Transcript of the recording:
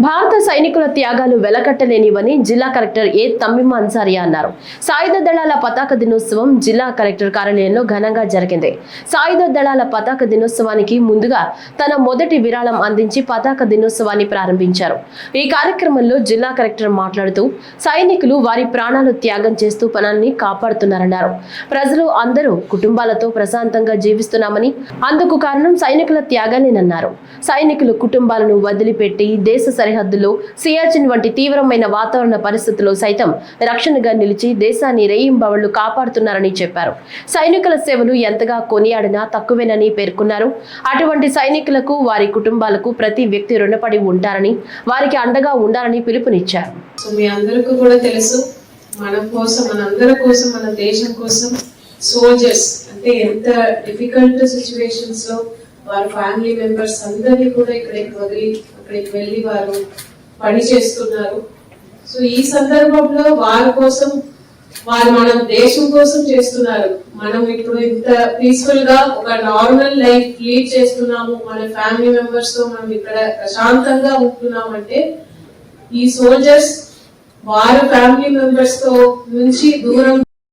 భారత సైనికుల త్యాగాలు వెలకట్టలేనివని జిల్లా కలెక్టర్ ఏ తమ్మిమ అన్సారియా అన్నారు. సాయుధ దళాల పతాక దినోత్సవం జిల్లా కలెక్టర్ కార్యాలయంలో ఘనంగా జరిగింది. సాయుధ దళాల పతాక దినోత్సవానికి ముందుగా తన మొదటి విరాళం అందించి పతాక దినోత్సవాన్ని ప్రారంభించారు. ఈ కార్యక్రమంలో జిల్లా కలెక్టర్ మాట్లాడుతూ సైనికులు వారి ప్రాణాలు త్యాగం చేస్తూ పనాన్ని కాపాడుతున్నారన్నారు. ప్రజలు అందరూ కుటుంబాలతో ప్రశాంతంగా జీవిస్తున్నామని, అందుకు కారణం సైనికుల త్యాగాలేనన్నారు. సైనికులు కుటుంబాలను వదిలిపెట్టి దేశ సరిహద్దులో సియాచిన్ వంటి తీవ్రమైన వాతావరణ పరిస్థితుల్లో సైతం రక్షణగా నిలిచి దేశాన్ని రేయింబవళ్లు కాపాడుతున్నారని చెప్పారు. సైనికుల సేవలు ఎంతగా కొనియాడినా తక్కువేనని పేర్కొన్నారు. అటువంటి సైనికులకు వారి కుటుంబాలకు ప్రతి వ్యక్తి రుణపడి ఉంటారని, వారికి అండగా ఉండాలని పిలుపునిచ్చారు. మీ అందరికీ కూడా తెలుసు, మన కోసం, మనందరి కోసం, మన దేశం కోసం సోల్జర్స్ అంటే ఎంత డిఫికల్ట్ సిచ్యువేషన్స్ లో వారి ఫ్యామిలీ మెంబర్స్ అందరినీ కూడా ఇక్కడికి వదిలి అక్కడికి వెళ్ళి వారు పని చేస్తున్నారు. సో ఈ సందర్భంలో వారి కోసం, వారు మన దేశం కోసం చేస్తున్నారు. మనం ఇప్పుడు ఇంత పీస్ఫుల్ గా ఒక నార్మల్ లైఫ్ లీడ్ చేస్తున్నాము, మన ఫ్యామిలీ మెంబర్స్ తో మనం ఇక్కడ ప్రశాంతంగా ఉంటున్నామంటే ఈ సోల్జర్స్ వారి ఫ్యామిలీ మెంబర్స్ తో నుంచి దూరం